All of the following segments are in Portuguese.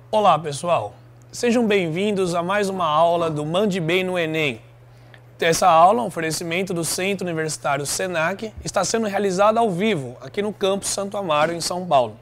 Olá pessoal, sejam bem-vindos a mais uma aula do Mande Bem no Enem. Essa aula, um oferecimento do Centro Universitário Senac, está sendo realizada ao vivo aqui no campus Santo Amaro, em São Paulo.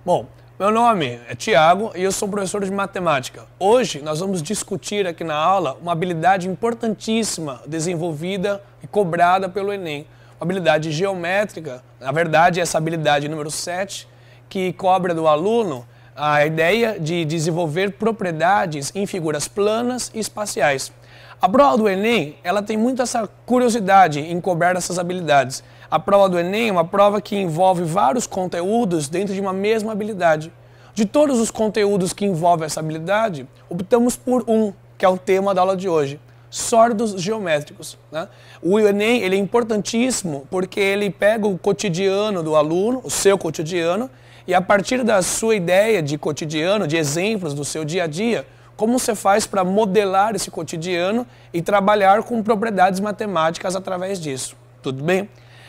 Bom, meu nome é Tiago e eu sou professor de matemática. Hoje nós vamos discutir aqui na aula uma habilidade importantíssima desenvolvida e cobrada pelo Enem. Uma habilidade geométrica, na verdade essa habilidade número 7, que cobra do aluno a ideia de desenvolver propriedades em figuras planas e espaciais. A prova do Enem, ela tem muita essa curiosidade em cobrar essas habilidades. A prova do Enem é uma prova que envolve vários conteúdos dentro de uma mesma habilidade. De todos os conteúdos que envolvem essa habilidade, optamos por um, que é o tema da aula de hoje, sólidos geométricos, né? O Enem ele é importantíssimo porque ele pega o cotidiano do aluno, o seu cotidiano, e a partir da sua ideia de cotidiano, de exemplos do seu dia a dia, como você faz para modelar esse cotidiano e trabalhar com propriedades matemáticas através disso. Tudo bem?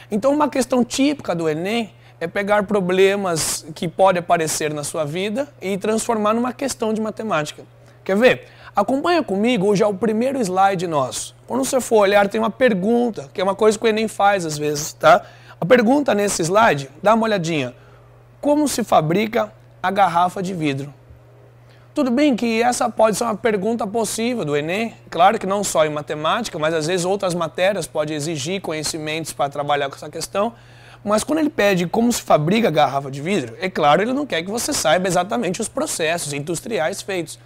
Então uma questão típica do Enem é pegar problemas que podem aparecer na sua vida e transformar numa questão de matemática. Quer ver? Acompanha comigo, hoje é o primeiro slide nosso. Quando você for olhar, tem uma pergunta, que é uma coisa que o Enem faz às vezes, tá? A pergunta nesse slide, dá uma olhadinha. Como se fabrica a garrafa de vidro? Tudo bem que essa pode ser uma pergunta possível do Enem, claro que não só em matemática, mas às vezes outras matérias podem exigir conhecimentos para trabalhar com essa questão, mas quando ele pede como se fabrica a garrafa de vidro, é claro, ele não quer que você saiba exatamente os processos industriais feitos.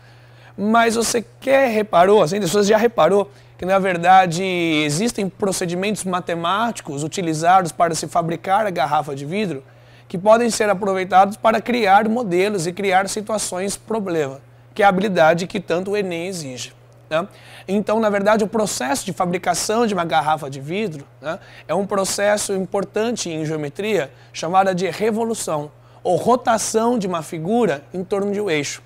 Mas você reparou, assim, você já reparou que na verdade existem procedimentos matemáticos utilizados para se fabricar a garrafa de vidro que podem ser aproveitados para criar modelos e criar situações problema, que é a habilidade que tanto o Enem exige, né? Então, na verdade, o processo de fabricação de uma garrafa de vidro, né, é um processo importante em geometria chamada de revolução, ou rotação de uma figura em torno de um eixo.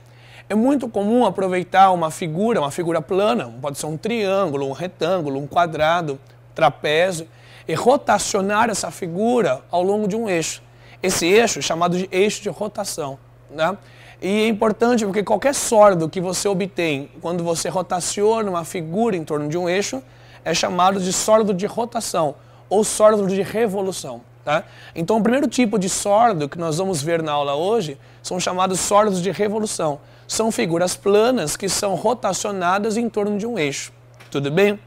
É muito comum aproveitar uma figura plana, pode ser um triângulo, um retângulo, um quadrado, um trapézio, e rotacionar essa figura ao longo de um eixo. Esse eixo é chamado de eixo de rotação, né? E é importante porque qualquer sólido que você obtém quando você rotaciona uma figura em torno de um eixo é chamado de sólido de rotação ou sólido de revolução, tá? Então o primeiro tipo de sólido que nós vamos ver na aula hoje são chamados sólidos de revolução. São figuras planas que são rotacionadas em torno de um eixo. Tudo bem?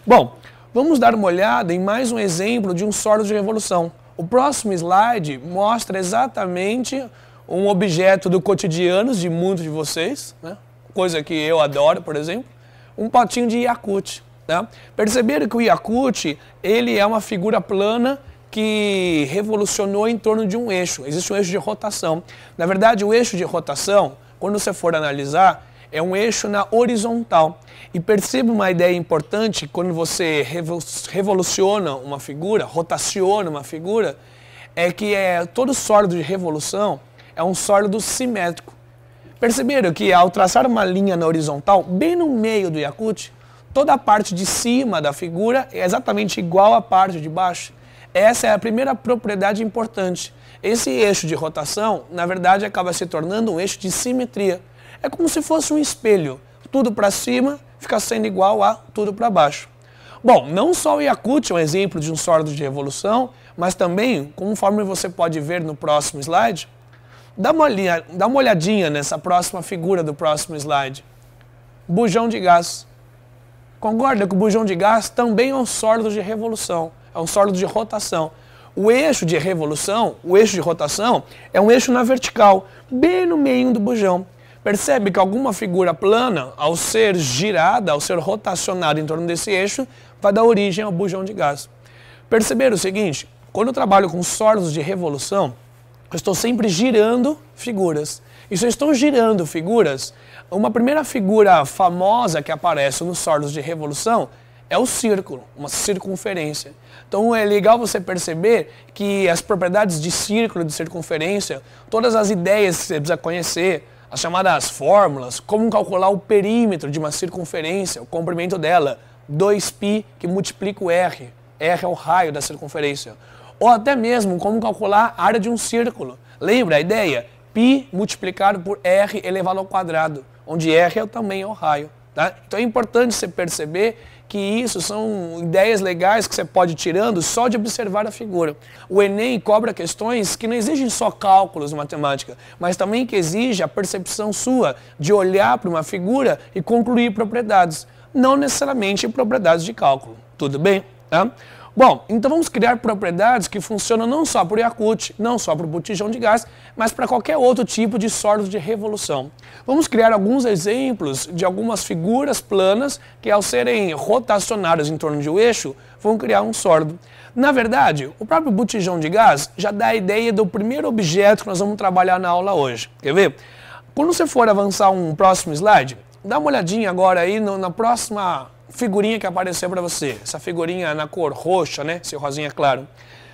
Bom, vamos dar uma olhada em mais um exemplo de um sólido de revolução. O próximo slide mostra exatamente um objeto do cotidiano de muitos de vocês, né? Coisa que eu adoro, por exemplo, um potinho de Yakult, né? Perceberam que o Yakult ele é uma figura plana que revolucionou em torno de um eixo. Existe um eixo de rotação. Na verdade, o eixo de rotação, quando você for analisar, é um eixo na horizontal. E perceba uma ideia importante quando você revoluciona uma figura, rotaciona uma figura, é que todo sólido de revolução é um sólido simétrico. Perceberam que ao traçar uma linha na horizontal, bem no meio do Yakult, toda a parte de cima da figura é exatamente igual à parte de baixo? Essa é a primeira propriedade importante. Esse eixo de rotação, na verdade, acaba se tornando um eixo de simetria. É como se fosse um espelho. Tudo para cima fica sendo igual a tudo para baixo. Bom, não só o Yakult é um exemplo de um sólido de revolução, mas também, conforme você pode ver no próximo slide, dá uma olhadinha nessa próxima figura do próximo slide. Bujão de gás. Concorda que o bujão de gás também é um sólido de revolução, é um sólido de rotação. O eixo de revolução, o eixo de rotação, é um eixo na vertical, bem no meio do bujão. Percebe que alguma figura plana, ao ser girada, ao ser rotacionada em torno desse eixo, vai dar origem ao bujão de gás. Perceberam o seguinte? Quando eu trabalho com sólidos de revolução, eu estou sempre girando figuras. E se eu estou girando figuras, uma primeira figura famosa que aparece nos sólidos de revolução é o círculo, uma circunferência. Então é legal você perceber que as propriedades de círculo e de circunferência, todas as ideias que você precisa conhecer, as chamadas fórmulas, como calcular o perímetro de uma circunferência, o comprimento dela, 2π que multiplica o r, r é o raio da circunferência. Ou até mesmo como calcular a área de um círculo. Lembra a ideia? π multiplicado por r elevado ao quadrado, onde r também é o raio. Tá? Então é importante você perceber que isso são ideias legais que você pode ir tirando só de observar a figura. O Enem cobra questões que não exigem só cálculos de matemática, mas também que exige a percepção sua de olhar para uma figura e concluir propriedades, não necessariamente propriedades de cálculo. Tudo bem? Tá? Bom, então vamos criar propriedades que funcionam não só para o Yakult, não só para o botijão de gás, mas para qualquer outro tipo de sólido de revolução. Vamos criar alguns exemplos de algumas figuras planas que, ao serem rotacionadas em torno de um eixo, vão criar um sólido. Na verdade, o próprio botijão de gás já dá a ideia do primeiro objeto que nós vamos trabalhar na aula hoje. Quer ver? Quando você for avançar um próximo slide, dá uma olhadinha agora aí na próxima figurinha que apareceu para você, essa figurinha na cor roxa, né, esse rosinha claro.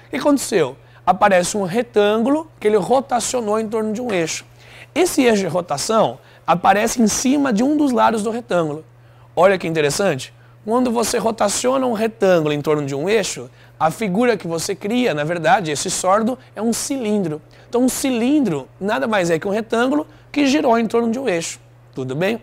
O que aconteceu? Aparece um retângulo que ele rotacionou em torno de um eixo. Esse eixo de rotação aparece em cima de um dos lados do retângulo. Olha que interessante. Quando você rotaciona um retângulo em torno de um eixo, a figura que você cria, na verdade, esse sólido é um cilindro. Então um cilindro nada mais é que um retângulo que girou em torno de um eixo. Tudo bem?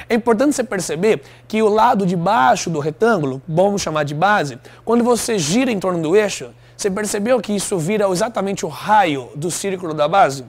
É importante você perceber que o lado de baixo do retângulo, vamos chamar de base, quando você gira em torno do eixo, você percebeu que isso vira exatamente o raio do círculo da base?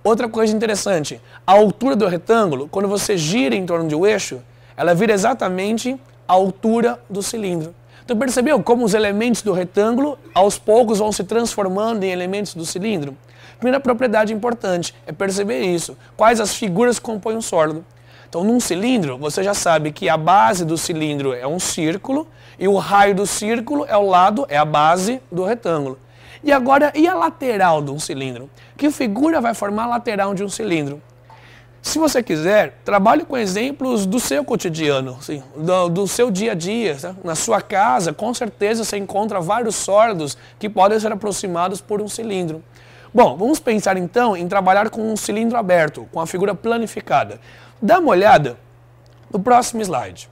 Outra coisa interessante, a altura do retângulo, quando você gira em torno de um eixo, ela vira exatamente a altura do cilindro. Então percebeu como os elementos do retângulo, aos poucos, vão se transformando em elementos do cilindro? Primeira propriedade importante é perceber isso. Quais as figuras que compõem um sólido. Então, num cilindro, você já sabe que a base do cilindro é um círculo e o raio do círculo é o lado, é a base do retângulo. E agora, e a lateral de um cilindro? Que figura vai formar a lateral de um cilindro? Se você quiser, trabalhe com exemplos do seu cotidiano, assim, do seu dia a dia. Tá? Na sua casa, com certeza você encontra vários sólidos que podem ser aproximados por um cilindro. Bom, vamos pensar então em trabalhar com um cilindro aberto, com a figura planificada. Dá uma olhada no próximo slide.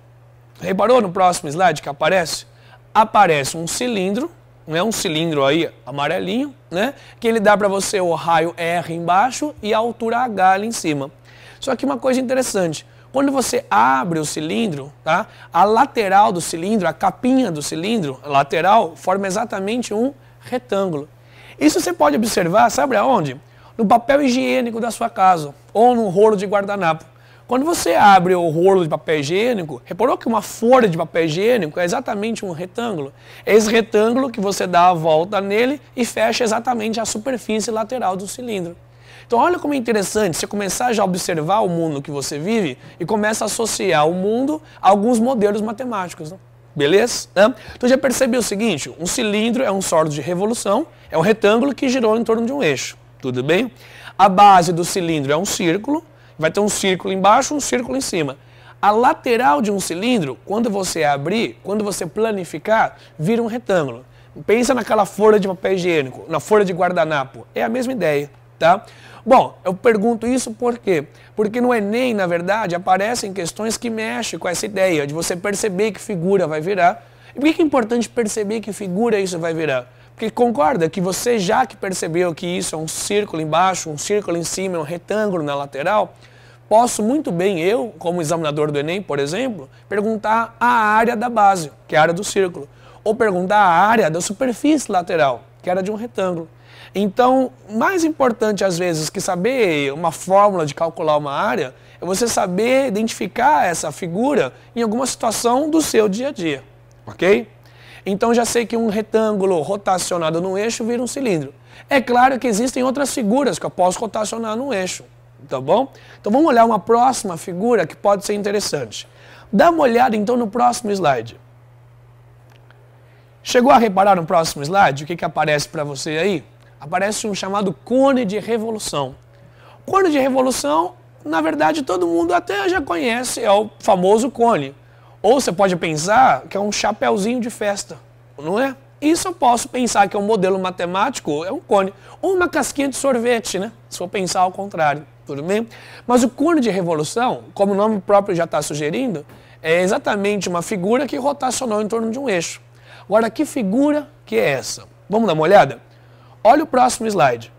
Reparou no próximo slide que aparece? Aparece um cilindro, né, um cilindro aí amarelinho, né, que ele dá para você o raio R embaixo e a altura H ali em cima. Só que uma coisa interessante, quando você abre o cilindro, tá, a lateral do cilindro, a capinha do cilindro, a lateral, forma exatamente um retângulo. Isso você pode observar, sabe aonde? No papel higiênico da sua casa, ou no rolo de guardanapo. Quando você abre o rolo de papel higiênico, reparou que uma folha de papel higiênico é exatamente um retângulo? É esse retângulo que você dá a volta nele e fecha exatamente a superfície lateral do cilindro. Então olha como é interessante você começar já a observar o mundo que você vive e começa a associar o mundo a alguns modelos matemáticos. Né? Beleza? Então já percebeu o seguinte, um cilindro é um sólido de revolução, é um retângulo que girou em torno de um eixo, tudo bem? A base do cilindro é um círculo, vai ter um círculo embaixo, um círculo em cima. A lateral de um cilindro, quando você abrir, quando você planificar, vira um retângulo. Pensa naquela folha de papel higiênico, na folha de guardanapo, é a mesma ideia, tá? Bom, eu pergunto isso por quê? Porque no Enem, na verdade, aparecem questões que mexem com essa ideia de você perceber que figura vai virar. E por que é importante perceber que figura isso vai virar? Porque concorda que você já que percebeu que isso é um círculo embaixo, um círculo em cima, um retângulo na lateral, posso muito bem eu, como examinador do Enem, por exemplo, perguntar a área da base, que é a área do círculo, ou perguntar a área da superfície lateral, que era de um retângulo. Então, mais importante às vezes que saber uma fórmula de calcular uma área, é você saber identificar essa figura em alguma situação do seu dia a dia, ok? Então já sei que um retângulo rotacionado num eixo vira um cilindro. É claro que existem outras figuras que eu posso rotacionar num eixo, tá bom? Então vamos olhar uma próxima figura que pode ser interessante. Dá uma olhada então no próximo slide. Chegou a reparar no próximo slide o que aparece para você aí? Aparece um chamado cone de revolução. Cone de revolução, na verdade, todo mundo até já conhece, é o famoso cone. Ou você pode pensar que é um chapeuzinho de festa, não é? Isso eu posso pensar que é um modelo matemático, é um cone. Ou uma casquinha de sorvete, né? Se for pensar ao contrário, tudo bem? Mas o cone de revolução, como o nome próprio já está sugerindo, é exatamente uma figura que rotacionou em torno de um eixo. Agora, que figura que é essa? Vamos dar uma olhada? Olha o próximo slide.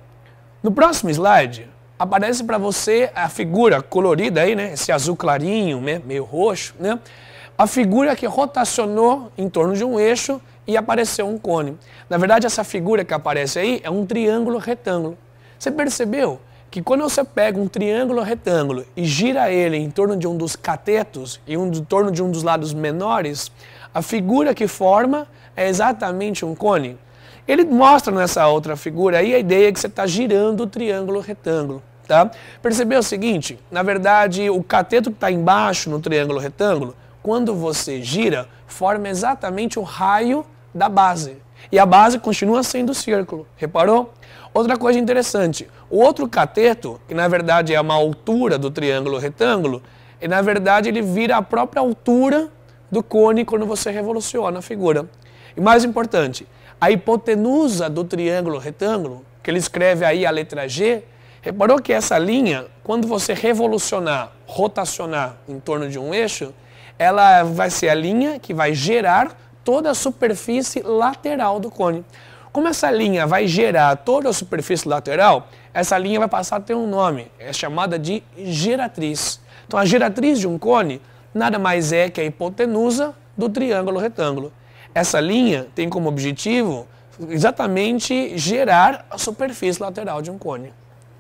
No próximo slide, aparece para você a figura colorida aí, né? Esse azul clarinho, né? Meio roxo, né? A figura que rotacionou em torno de um eixo e apareceu um cone. Na verdade, essa figura que aparece aí é um triângulo retângulo. Você percebeu que quando você pega um triângulo retângulo e gira ele em torno de um dos catetos e em torno de um dos lados menores, a figura que forma é exatamente um cone? Ele mostra nessa outra figura aí a ideia que você está girando o triângulo retângulo. Tá? Percebeu o seguinte? Na verdade, o cateto que está embaixo no triângulo retângulo, quando você gira, forma exatamente o raio da base. E a base continua sendo o círculo. Reparou? Outra coisa interessante, o outro cateto, que na verdade é uma altura do triângulo retângulo, e na verdade ele vira a própria altura do cone quando você revoluciona a figura. E mais importante, a hipotenusa do triângulo retângulo, que ele escreve aí a letra G, reparou que essa linha, quando você revolucionar, rotacionar em torno de um eixo, ela vai ser a linha que vai gerar toda a superfície lateral do cone. Como essa linha vai gerar toda a superfície lateral, essa linha vai passar a ter um nome, é chamada de geratriz. Então a geratriz de um cone nada mais é que a hipotenusa do triângulo retângulo. Essa linha tem como objetivo exatamente gerar a superfície lateral de um cone.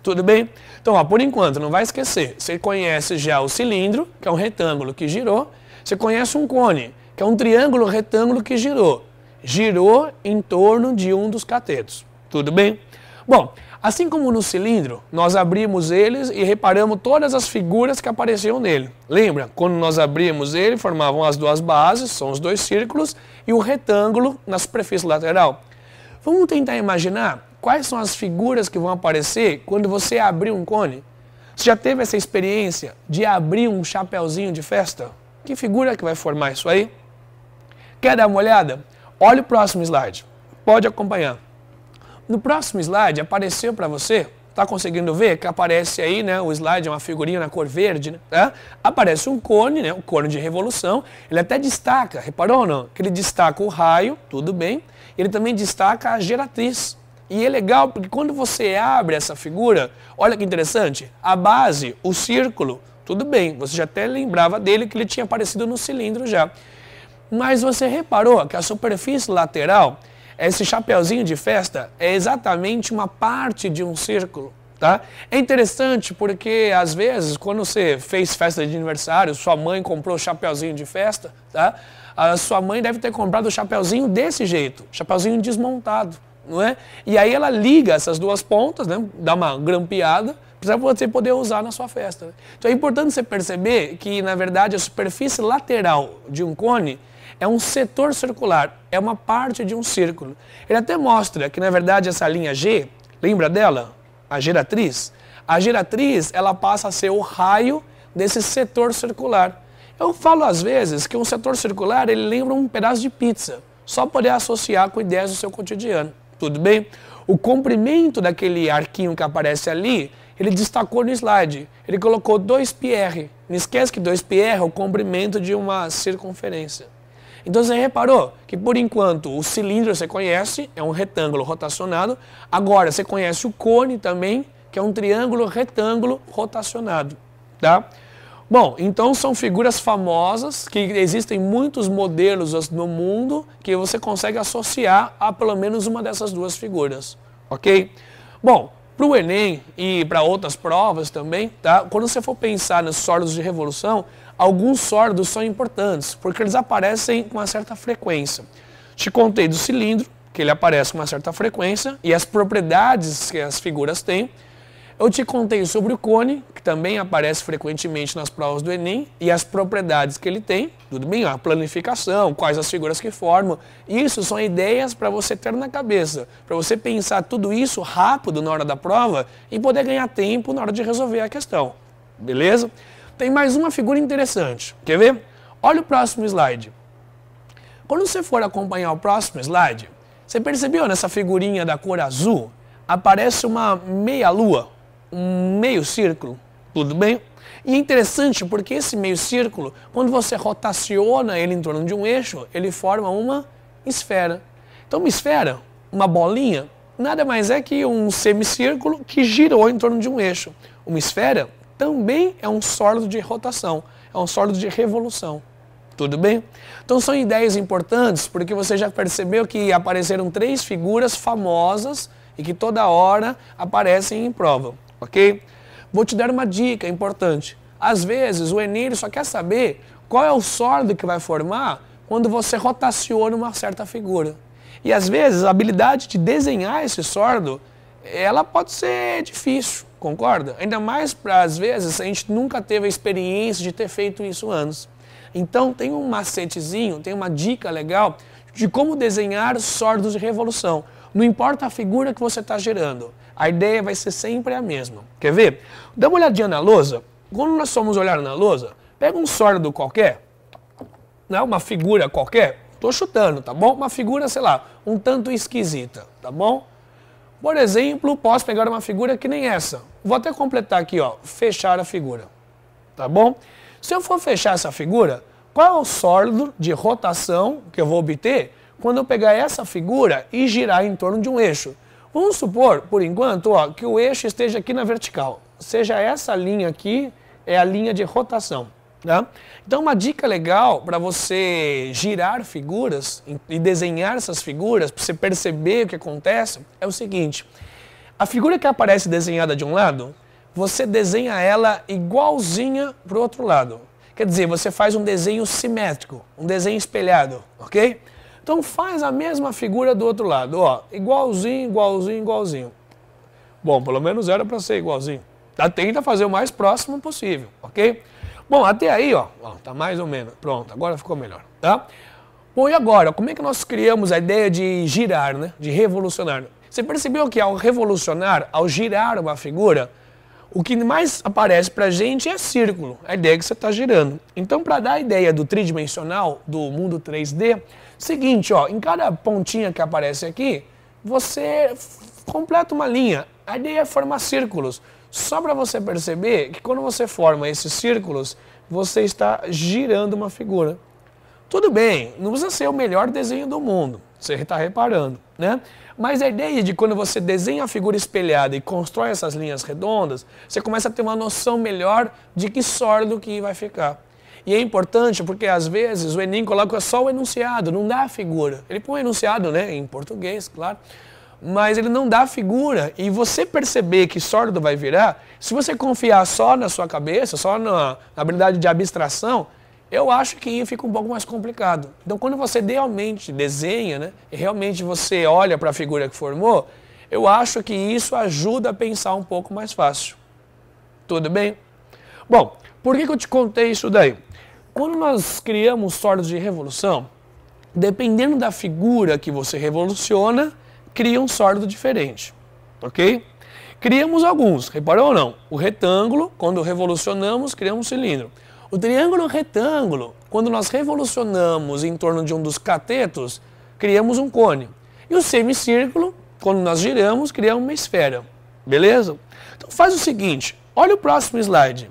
Tudo bem? Então, ó, por enquanto, não vai esquecer, você conhece já o cilindro, que é um retângulo que girou, você conhece um cone, que é um triângulo retângulo que girou. Girou em torno de um dos catetos. Tudo bem? Bom, assim como no cilindro, nós abrimos eles e reparamos todas as figuras que apareciam nele. Lembra? Quando nós abrimos ele, formavam as duas bases, são os dois círculos, e o retângulo na superfície lateral. Vamos tentar imaginar quais são as figuras que vão aparecer quando você abrir um cone. Você já teve essa experiência de abrir um chapeuzinho de festa? Que figura que vai formar isso aí? Quer dar uma olhada? Olha o próximo slide. Pode acompanhar. No próximo slide apareceu para você, está conseguindo ver que aparece aí, né, o slide é uma figurinha na cor verde, né? Aparece um cone, né, o cone de revolução, ele até destaca, reparou ou não? Que ele destaca o raio, tudo bem, ele também destaca a geratriz. E é legal porque quando você abre essa figura, olha que interessante, a base, o círculo, tudo bem, você já até lembrava dele que ele tinha aparecido no cilindro já. Mas você reparou que a superfície lateral, esse chapeuzinho de festa, é exatamente uma parte de um círculo, tá? É interessante porque, às vezes, quando você fez festa de aniversário, sua mãe comprou o chapeuzinho de festa, tá? A sua mãe deve ter comprado o chapeuzinho desse jeito, chapeuzinho desmontado, não é? E aí ela liga essas duas pontas, né? Dá uma grampeada, para você poder usar na sua festa. Né? Então é importante você perceber que, na verdade, a superfície lateral de um cone é um setor circular, é uma parte de um círculo. Ele até mostra que, na verdade, essa linha G, lembra dela? A geratriz? A geratriz, ela passa a ser o raio desse setor circular. Eu falo, às vezes, que um setor circular, ele lembra um pedaço de pizza, só poder associar com ideias do seu cotidiano. Tudo bem? O comprimento daquele arquinho que aparece ali, ele destacou no slide. Ele colocou 2πr. Não esquece que 2πr é o comprimento de uma circunferência. Então você reparou que, por enquanto, o cilindro você conhece, é um retângulo rotacionado. Agora você conhece o cone também, que é um triângulo retângulo rotacionado. Tá? Bom, então são figuras famosas, que existem muitos modelos no mundo que você consegue associar a pelo menos uma dessas duas figuras. Ok? Bom, para o Enem e para outras provas também, tá? Quando você for pensar nos sórdidos de revolução, alguns sórdidos são importantes, porque eles aparecem com uma certa frequência. Te contei do cilindro, que ele aparece com uma certa frequência, e as propriedades que as figuras têm. Eu te contei sobre o cone, que também aparece frequentemente nas provas do Enem, e as propriedades que ele tem, tudo bem? A planificação, quais as figuras que formam. Isso são ideias para você ter na cabeça, para você pensar tudo isso rápido na hora da prova e poder ganhar tempo na hora de resolver a questão. Beleza? Tem mais uma figura interessante. Quer ver? Olha o próximo slide. Quando você for acompanhar o próximo slide, você percebeu nessa figurinha da cor azul? Aparece uma meia-lua, um meio círculo, tudo bem? E é interessante porque esse meio círculo, quando você rotaciona ele em torno de um eixo, ele forma uma esfera. Então uma esfera, uma bolinha, nada mais é que um semicírculo que girou em torno de um eixo. Uma esfera também é um sólido de rotação, é um sólido de revolução. Tudo bem? Então são ideias importantes porque você já percebeu que apareceram 3 figuras famosas e que toda hora aparecem em prova, ok? Vou te dar uma dica importante. Às vezes o Enem só quer saber qual é o sólido que vai formar quando você rotaciona uma certa figura. E às vezes a habilidade de desenhar esse sólido, ela pode ser difícil, concorda? Ainda mais para às vezes a gente nunca teve a experiência de ter feito isso antes. Então tem um macetezinho, tem uma dica legal de como desenhar sólidos de revolução. Não importa a figura que você está gerando, a ideia vai ser sempre a mesma. Quer ver? Dá uma olhadinha na lousa. Quando nós formos olhar na lousa, pega um sólido qualquer, né, uma figura qualquer, estou chutando, tá bom? Uma figura, sei lá, um tanto esquisita, tá bom? Por exemplo, posso pegar uma figura que nem essa. Vou até completar aqui, ó, fechar a figura, tá bom? Se eu for fechar essa figura, qual é o sólido de rotação que eu vou obter quando eu pegar essa figura e girar em torno de um eixo? Vamos supor, por enquanto, ó, que o eixo esteja aqui na vertical. Seja essa linha aqui, é a linha de rotação. Tá? Então uma dica legal para você girar figuras e desenhar essas figuras, para você perceber o que acontece, é o seguinte. A figura que aparece desenhada de um lado, você desenha ela igualzinha para o outro lado. Quer dizer, você faz um desenho simétrico, um desenho espelhado, ok? Então faz a mesma figura do outro lado, ó, igualzinho, igualzinho, igualzinho. Bom, pelo menos era para ser igualzinho. Tá? Tenta fazer o mais próximo possível, ok? Bom, até aí, ó, tá mais ou menos. Pronto, agora ficou melhor, tá? Bom, e agora, como é que nós criamos a ideia de girar, né? De revolucionar? Você percebeu que ao revolucionar, ao girar uma figura, o que mais aparece pra gente é círculo, a ideia que você está girando. Então, para dar a ideia do tridimensional, do mundo 3D, seguinte, ó, em cada pontinha que aparece aqui, você completa uma linha. A ideia é formar círculos. Só para você perceber que quando você forma esses círculos, você está girando uma figura. Tudo bem, não precisa ser o melhor desenho do mundo, você está reparando, né? Mas a ideia de quando você desenha a figura espelhada e constrói essas linhas redondas, você começa a ter uma noção melhor de que sólido que vai ficar. E é importante porque às vezes o Enem coloca só o enunciado, não dá a figura. Ele põe o enunciado, né, em português, claro. Mas ele não dá a figura, e você perceber que sólido vai virar, se você confiar só na sua cabeça, só na habilidade de abstração, eu acho que fica um pouco mais complicado. Então quando você realmente desenha, né, e realmente você olha para a figura que formou, eu acho que isso ajuda a pensar um pouco mais fácil. Tudo bem? Bom, por que eu te contei isso daí? Quando nós criamos sólidos de revolução, dependendo da figura que você revoluciona, cria um sólido diferente, ok? Criamos alguns, reparou ou não? O retângulo, quando revolucionamos, criamos um cilindro. O triângulo retângulo, quando nós revolucionamos em torno de um dos catetos, criamos um cone. E o semicírculo, quando nós giramos, criamos uma esfera, beleza? Então faz o seguinte, olha o próximo slide.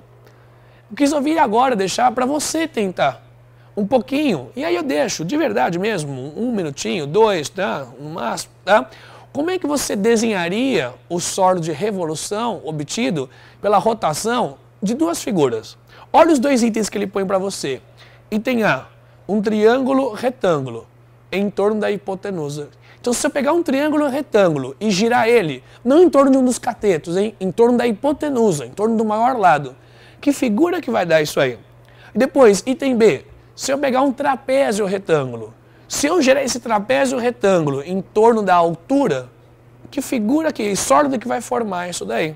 Eu quis ouvir agora, deixar para você tentar. Um pouquinho, e aí eu deixo, de verdade mesmo, 1 minutinho, 2, tá? No máximo, tá? Como é que você desenharia o sólido de revolução obtido pela rotação de 2 figuras? Olha os 2 itens que ele põe para você. Item A, um triângulo retângulo em torno da hipotenusa. Então se eu pegar um triângulo retângulo e girar ele, não em torno de um dos catetos, hein? Em torno da hipotenusa, em torno do maior lado, que figura que vai dar isso aí? Depois, item B. Se eu pegar um trapézio retângulo, se eu gerar esse trapézio retângulo em torno da altura, que figura, que sólido que vai formar isso daí?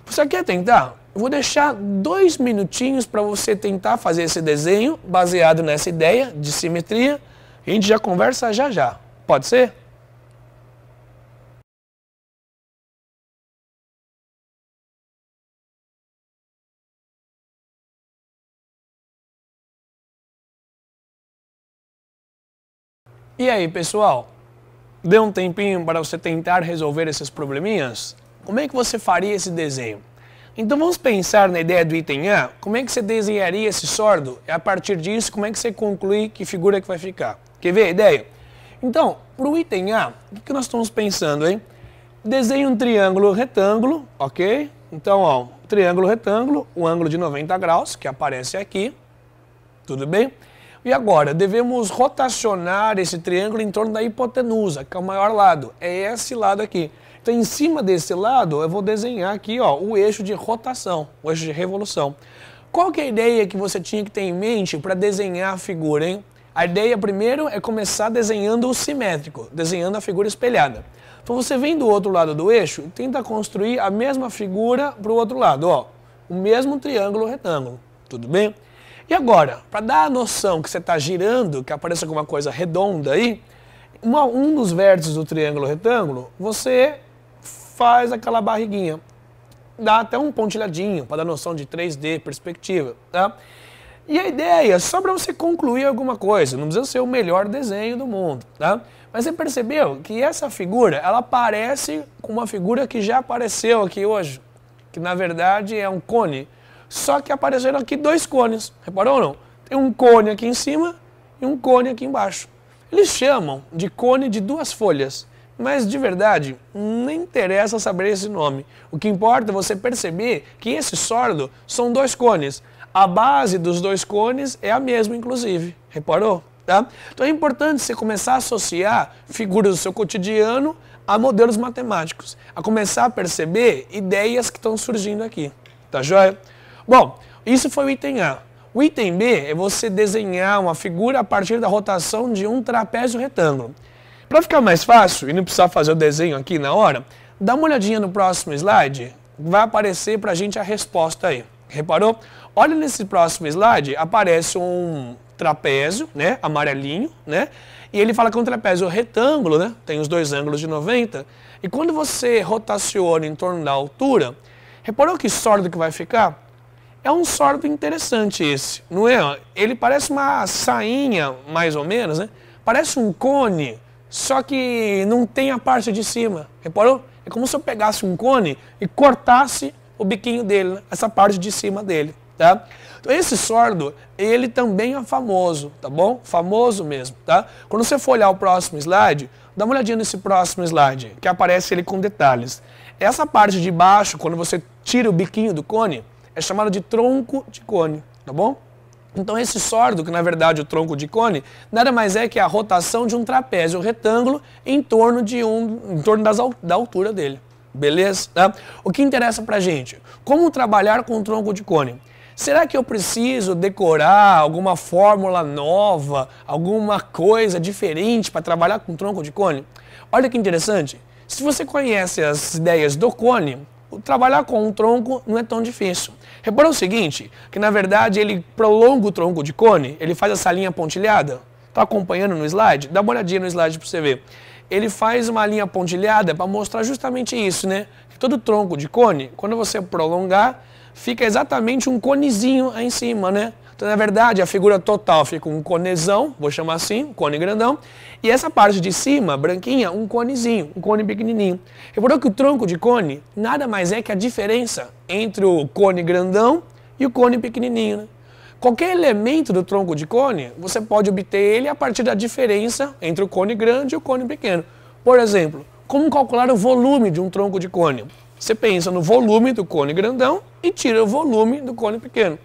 Você quer tentar? Eu vou deixar 2 minutinhos para você tentar fazer esse desenho baseado nessa ideia de simetria. A gente já conversa já já. Pode ser? E aí, pessoal? Deu um tempinho para você tentar resolver esses probleminhas? Como é que você faria esse desenho? Então vamos pensar na ideia do item A, como é que você desenharia esse sólido? E a partir disso, como é que você conclui que figura que vai ficar? Quer ver a ideia? Então, para o item A, o que nós estamos pensando, hein? Desenhe um triângulo retângulo, ok? Então, ó, triângulo retângulo, um ângulo de 90 graus, que aparece aqui, tudo bem? E agora, devemos rotacionar esse triângulo em torno da hipotenusa, que é o maior lado, é esse lado aqui. Então, em cima desse lado, eu vou desenhar aqui, ó, o eixo de rotação, o eixo de revolução. Qual que é a ideia que você tinha que ter em mente para desenhar a figura, hein? A ideia, primeiro, é começar desenhando o simétrico, desenhando a figura espelhada. Então, você vem do outro lado do eixo e tenta construir a mesma figura para o outro lado, ó, o mesmo triângulo retângulo, tudo bem? E agora, para dar a noção que você está girando, que apareça alguma coisa redonda aí, um dos vértices do triângulo retângulo, você faz aquela barriguinha. Dá até um pontilhadinho para dar noção de 3D, perspectiva, tá? E a ideia, só para você concluir alguma coisa, não precisa ser o melhor desenho do mundo, tá? Mas você percebeu que essa figura, ela parece com uma figura que já apareceu aqui hoje, que na verdade é um cone, só que apareceram aqui dois cones, reparou ou não? Tem um cone aqui em cima e um cone aqui embaixo. Eles chamam de cone de duas folhas, mas de verdade não interessa saber esse nome. O que importa é você perceber que esse sordo são dois cones. A base dos dois cones é a mesma, inclusive. Reparou? Tá? Então é importante você começar a associar figuras do seu cotidiano a modelos matemáticos, a começar a perceber ideias que estão surgindo aqui. Tá joia? Bom, isso foi o item A. O item B é você desenhar uma figura a partir da rotação de um trapézio retângulo. Para ficar mais fácil e não precisar fazer o desenho aqui na hora, dá uma olhadinha no próximo slide, vai aparecer para a gente a resposta aí. Reparou? Olha nesse próximo slide, aparece um trapézio, né, amarelinho, né, e ele fala que é um trapézio retângulo, né, tem os dois ângulos de 90, e quando você rotaciona em torno da altura, reparou que sordo que vai ficar? É um sordo interessante esse, não é? Ele parece uma sainha, mais ou menos, né, parece um cone, só que não tem a parte de cima, reparou? É como se eu pegasse um cone e cortasse o biquinho dele, né, essa parte de cima dele. Tá? Então esse sordo, ele também é famoso, tá bom? Famoso mesmo, tá? Quando você for olhar o próximo slide, dá uma olhadinha nesse próximo slide, que aparece ele com detalhes. Essa parte de baixo, quando você tira o biquinho do cone, é chamada de tronco de cone, tá bom? Então esse sordo, que na verdade o tronco de cone, nada mais é que a rotação de um trapézio retângulo em torno da altura dele, beleza? Tá? O que interessa pra gente? Como trabalhar com o tronco de cone? Será que eu preciso decorar alguma fórmula nova, alguma coisa diferente para trabalhar com tronco de cone? Olha que interessante. Se você conhece as ideias do cone, trabalhar com um tronco não é tão difícil. Reparou o seguinte, que na verdade ele prolonga o tronco de cone, ele faz essa linha pontilhada. Está acompanhando no slide? Dá uma olhadinha no slide para você ver. Ele faz uma linha pontilhada para mostrar justamente isso, né? Que todo tronco de cone, quando você prolongar, fica exatamente um conezinho aí em cima, né? Então, na verdade, a figura total fica um conezão, vou chamar assim, um cone grandão, e essa parte de cima, branquinha, um conezinho, um cone pequenininho. Reparou que o tronco de cone nada mais é que a diferença entre o cone grandão e o cone pequenininho, né? Qualquer elemento do tronco de cone, você pode obter ele a partir da diferença entre o cone grande e o cone pequeno. Por exemplo, como calcular o volume de um tronco de cone? Você pensa no volume do cone grandão e tira o volume do cone pequeno.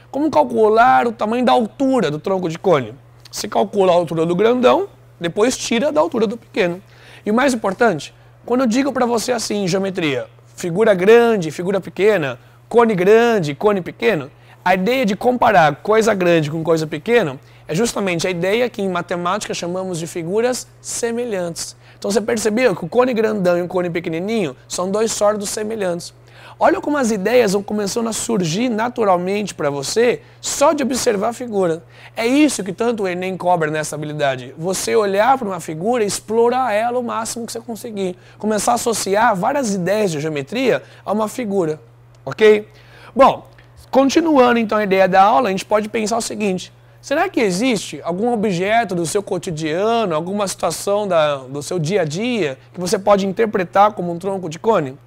Como calcular o tamanho da altura do tronco de cone? Você calcula a altura do grandão, depois tira da altura do pequeno. E o mais importante, quando eu digo para você assim em geometria, figura grande, figura pequena, cone grande, cone pequeno, a ideia de comparar coisa grande com coisa pequena é justamente a ideia que em matemática chamamos de figuras semelhantes. Então você percebeu que o cone grandão e o cone pequenininho são dois sordos semelhantes. Olha como as ideias vão começando a surgir naturalmente para você só de observar a figura. É isso que tanto o Enem cobra nessa habilidade. Você olhar para uma figura e explorar ela o máximo que você conseguir. Começar a associar várias ideias de geometria a uma figura. Ok? Bom, continuando então a ideia da aula, a gente pode pensar o seguinte. Será que existe algum objeto do seu cotidiano, alguma situação do seu dia a dia que você pode interpretar como um tronco de cone?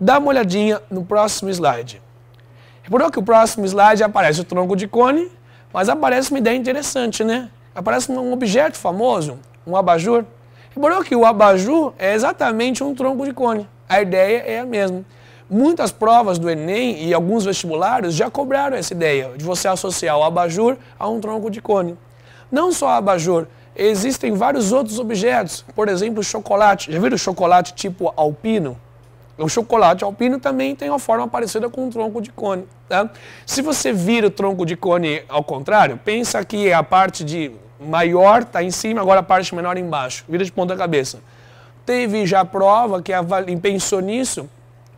Dá uma olhadinha no próximo slide. Reparou que o próximo slide aparece o tronco de cone, mas aparece uma ideia interessante, né? Aparece um objeto famoso, um abajur. Reparou que o abajur é exatamente um tronco de cone. A ideia é a mesma. Muitas provas do Enem e alguns vestibulares já cobraram essa ideia de você associar o abajur a um tronco de cone. Não só abajur, existem vários outros objetos, por exemplo, o chocolate. Já viram o chocolate tipo alpino? O chocolate alpino também tem uma forma parecida com um tronco de cone. Tá? Se você vira o tronco de cone ao contrário, pensa que a parte de maior está em cima, agora a parte menor embaixo. Vira de ponta cabeça. Teve já prova que pensou nisso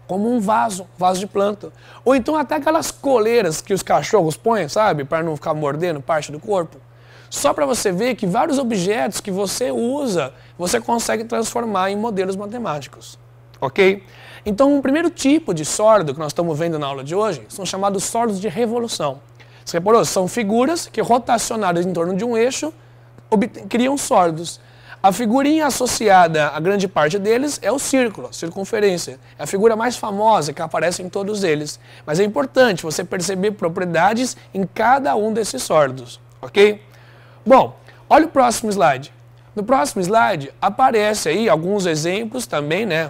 como um vaso de planta. Ou então até aquelas coleiras que os cachorros põem, sabe? Para não ficar mordendo parte do corpo. Só para você ver que vários objetos que você usa, você consegue transformar em modelos matemáticos. Ok? Então, o primeiro tipo de sórdio que nós estamos vendo na aula de hoje são chamados sórdios de revolução. Você reparou? São figuras que, rotacionadas em torno de um eixo, criam sórdios. A figurinha associada a grande parte deles é o círculo, a circunferência. É a figura mais famosa que aparece em todos eles. Mas é importante você perceber propriedades em cada um desses sórdios. Ok? Bom, olha o próximo slide. No próximo slide aparece aí alguns exemplos também, né,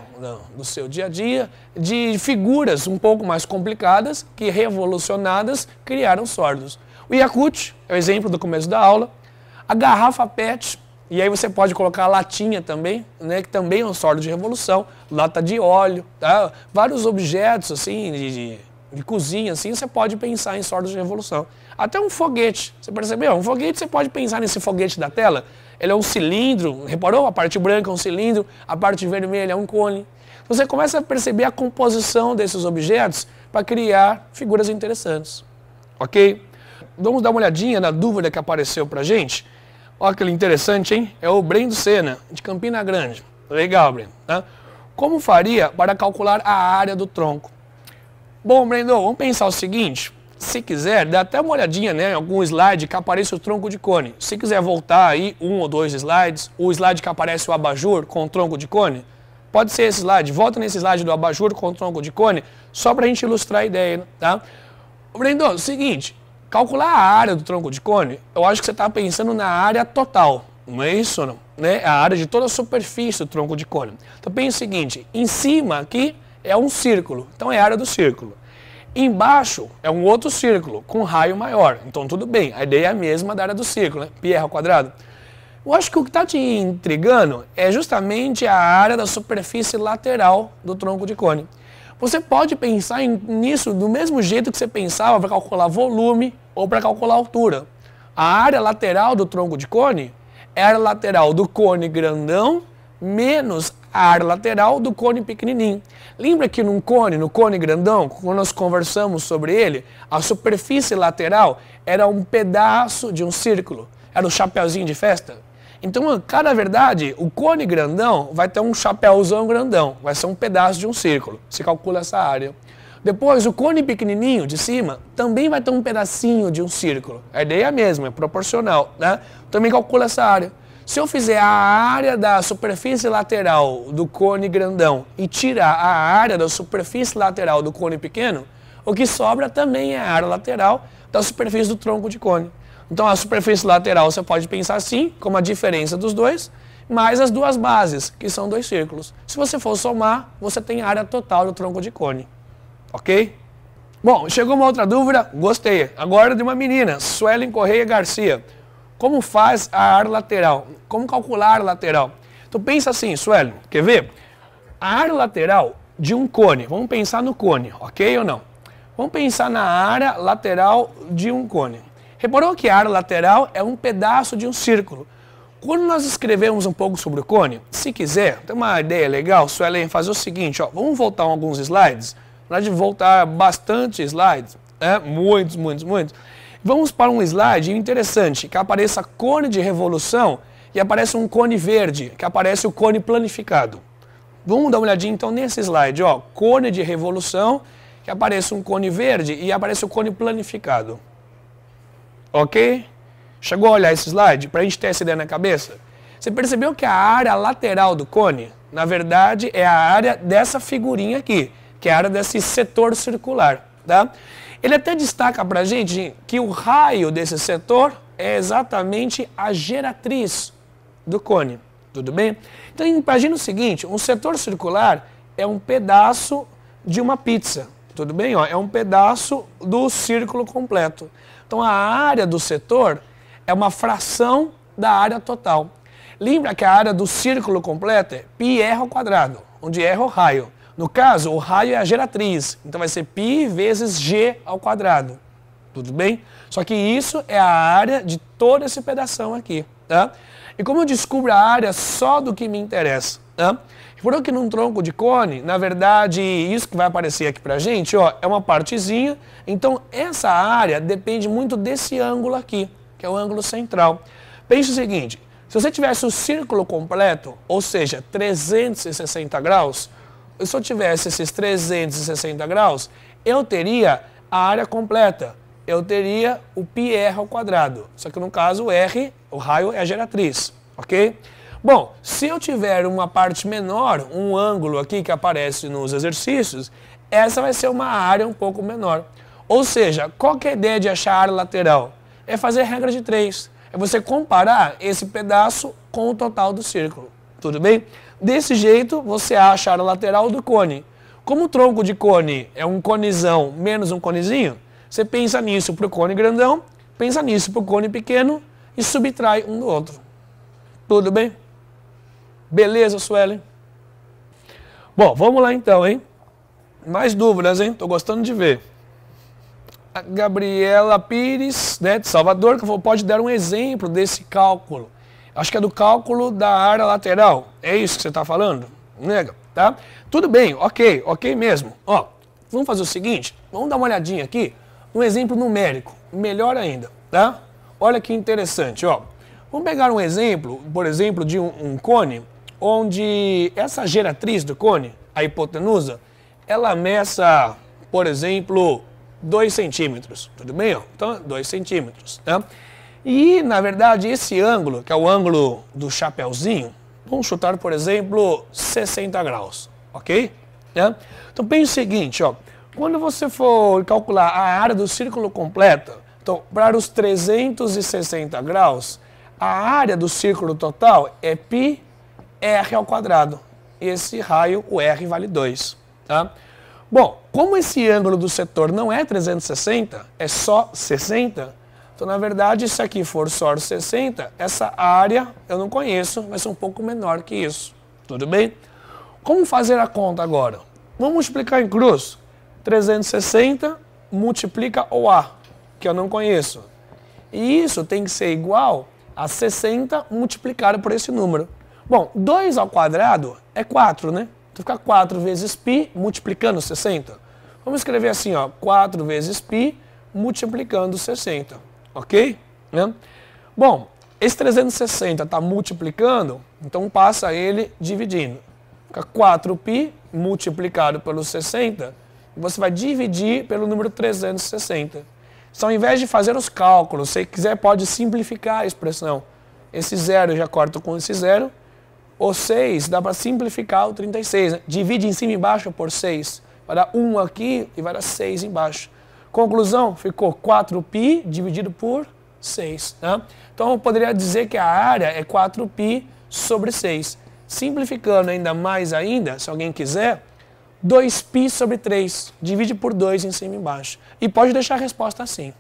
do seu dia a dia, de figuras um pouco mais complicadas que, revolucionadas, criaram sórdios. O Yakult é o exemplo do começo da aula. A garrafa PET, e aí você pode colocar a latinha também, né, que também é um sórdio de revolução, lata de óleo, tá? Vários objetos assim de cozinha, assim, você pode pensar em sórdios de revolução. Até um foguete, você percebeu? Um foguete, você pode pensar nesse foguete da tela. Ele é um cilindro, reparou? A parte branca é um cilindro, a parte vermelha é um cone. Você começa a perceber a composição desses objetos para criar figuras interessantes. Ok? Vamos dar uma olhadinha na dúvida que apareceu para a gente. Olha aquele interessante, hein? É o Brendo Sena, de Campina Grande. Legal, Brendo. Tá? Como faria para calcular a área do tronco? Bom, Brendo, vamos pensar o seguinte. Se quiser, dá até uma olhadinha, né, em algum slide que apareça o tronco de cone. Se quiser voltar aí 1 ou 2 slides, o slide que aparece o abajur com o tronco de cone, pode ser esse slide. Volta nesse slide do abajur com o tronco de cone, só para a gente ilustrar a ideia, tá? Brendo, é o seguinte, calcular a área do tronco de cone, eu acho que você está pensando na área total, não é isso, não? Né? A área de toda a superfície do tronco de cone. Então pensa o seguinte, em cima aqui é um círculo, então é a área do círculo. Embaixo é um outro círculo, com raio maior. Então tudo bem, a ideia é a mesma da área do círculo, né? Pi r ao quadrado. Eu acho que o que está te intrigando é justamente a área da superfície lateral do tronco de cone. Você pode pensar nisso do mesmo jeito que você pensava para calcular volume ou para calcular altura. A área lateral do tronco de cone é a área lateral do cone grandão menos a área lateral do cone pequenininho. Lembra que no cone grandão, quando nós conversamos sobre ele, a superfície lateral era um pedaço de um círculo, era o chapeuzinho de festa? Então, cada verdade, o cone grandão vai ter um chapéuzão grandão, vai ser um pedaço de um círculo, se calcula essa área. Depois, o cone pequenininho de cima também vai ter um pedacinho de um círculo. A ideia é a mesma, é proporcional, né? Também calcula essa área. Se eu fizer a área da superfície lateral do cone grandão e tirar a área da superfície lateral do cone pequeno, o que sobra também é a área lateral da superfície do tronco de cone. Então a superfície lateral você pode pensar assim, como a diferença dos dois, mais as duas bases, que são dois círculos. Se você for somar, você tem a área total do tronco de cone. Ok? Bom, chegou uma outra dúvida, gostei. Agora de uma menina, Suelen Correia Garcia. Como faz a área lateral? Como calcular a área lateral? Então pensa assim, Suelen, quer ver? A área lateral de um cone, vamos pensar no cone, ok ou não? Vamos pensar na área lateral de um cone. Reparou que a área lateral é um pedaço de um círculo. Quando nós escrevemos um pouco sobre o cone, se quiser, tem uma ideia legal, Suelen, fazer o seguinte, ó, vamos voltar alguns slides, na verdade voltar bastante slides, muitos. Vamos para um slide interessante, que apareça cone de revolução e aparece um cone verde, que aparece o cone planificado. Vamos dar uma olhadinha então nesse slide, ó, cone de revolução, que aparece um cone verde e aparece o cone planificado. Ok? Chegou a olhar esse slide para a gente ter essa ideia na cabeça? Você percebeu que a área lateral do cone, na verdade, é a área dessa figurinha aqui, que é a área desse setor circular, tá? Ele até destaca para a gente que o raio desse setor é exatamente a geratriz do cone. Tudo bem? Então imagina o seguinte, um setor circular é um pedaço de uma pizza. Tudo bem? Ó, é um pedaço do círculo completo. Então a área do setor é uma fração da área total. Lembra que a área do círculo completo é πr ao quadrado, onde r é o raio. No caso, o raio é a geratriz, então vai ser π vezes g ao quadrado. Tudo bem? Só que isso é a área de todo esse pedação aqui, tá? E como eu descubro a área só do que me interessa, tá? Por que num tronco de cone, na verdade, isso que vai aparecer aqui pra gente, ó, é uma partezinha. Então, essa área depende muito desse ângulo aqui, que é o ângulo central. Pense o seguinte, se você tivesse o círculo completo, ou seja, 360 graus, se eu tivesse esses 360 graus, eu teria a área completa. Eu teria o πr ao quadrado. Só que no caso, o r, o raio, é a geratriz, ok? Bom, se eu tiver uma parte menor, um ângulo aqui que aparece nos exercícios, essa vai ser uma área um pouco menor. Ou seja, qual que é a ideia de achar a área lateral? É fazer a regra de 3. É você comparar esse pedaço com o total do círculo. Tudo bem? Desse jeito, você acha a área lateral do cone. Como o tronco de cone é um conezão menos um conezinho, você pensa nisso para o cone grandão, pensa nisso para o cone pequeno e subtrai um do outro. Tudo bem? Beleza, Suelen? Bom, vamos lá então, hein? Mais dúvidas, hein? Tô gostando de ver. A Gabriela Pires, né, de Salvador, que falou, pode dar um exemplo desse cálculo. Acho que é do cálculo da área lateral. É isso que você está falando? Nega, tá? Tudo bem, ok mesmo. Ó, vamos fazer o seguinte, vamos dar uma olhadinha aqui, um exemplo numérico, melhor ainda, tá? Olha que interessante, ó. Vamos pegar um exemplo, por exemplo, de um cone, onde essa geratriz do cone, a hipotenusa, ela meça, por exemplo, 2 centímetros, tudo bem? Ó? Então, 2 centímetros, tá? E, na verdade, esse ângulo, que é o ângulo do chapeuzinho, vamos chutar, por exemplo, 60 graus, ok? Tá? Então, pense o seguinte, ó, quando você for calcular a área do círculo completo, então, para os 360 graus, a área do círculo total é πr ao quadrado. Esse raio, o r, vale 2. Tá? Bom, como esse ângulo do setor não é 360, é só 60, então, na verdade, se aqui for só 60, essa área eu não conheço, vai ser um pouco menor que isso. Tudo bem? Como fazer a conta agora? Vamos multiplicar em cruz. 360 multiplica o A, que eu não conheço. E isso tem que ser igual a 60 multiplicado por esse número. Bom, 2 ao quadrado é 4, né? Então fica 4 vezes π multiplicando 60. Vamos escrever assim, ó, 4 vezes π multiplicando 60, ok? Né? Bom, esse 360 está multiplicando, então passa ele dividindo. Fica 4π multiplicado pelo 60, e você vai dividir pelo número 360. Então, ao invés de fazer os cálculos, se quiser pode simplificar a expressão. Esse zero eu já corto com esse zero. O 6 dá para simplificar o 36. Né? Divide em cima e embaixo por 6. Vai dar 1 aqui e vai dar 6 embaixo. Conclusão, ficou 4π dividido por 6. Né? Então eu poderia dizer que a área é 4π sobre 6. Simplificando ainda mais ainda, se alguém quiser, 2π sobre 3. Divide por 2 em cima e embaixo. E pode deixar a resposta assim.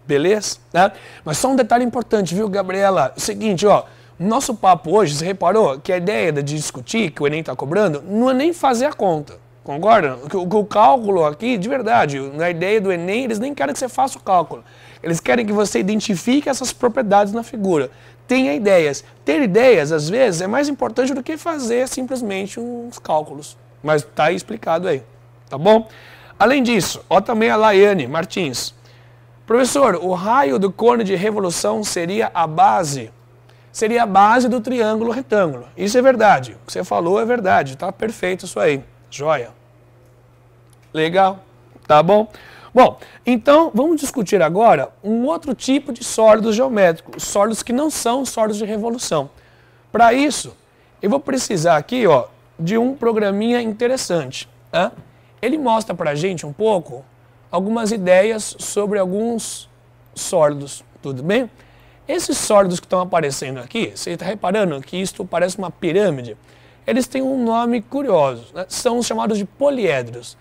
Beleza? Né? Mas só um detalhe importante, viu, Gabriela? O seguinte, ó. Nosso papo hoje, você reparou que a ideia de discutir, que o Enem está cobrando, não é nem fazer a conta. Concorda? O cálculo aqui, de verdade, na ideia do Enem, eles nem querem que você faça o cálculo. Eles querem que você identifique essas propriedades na figura. Tenha ideias. Ter ideias, às vezes, é mais importante do que fazer simplesmente uns cálculos. Mas está aí explicado aí. Tá bom? Além disso, ó também a Laiane Martins. Professor, o raio do cone de revolução seria a base do triângulo retângulo. Isso é verdade. O que você falou é verdade. Tá perfeito isso aí. Joia. Legal. Tá bom? Bom, então vamos discutir agora um outro tipo de sólidos geométricos. Sólidos que não são sólidos de revolução. Para isso, eu vou precisar aqui, ó, de um programinha interessante. Tá? Ele mostra para a gente um pouco algumas ideias sobre alguns sólidos. Tudo bem? Esses sólidos que estão aparecendo aqui, você está reparando que isto parece uma pirâmide? Eles têm um nome curioso, né? São os chamados de poliedros.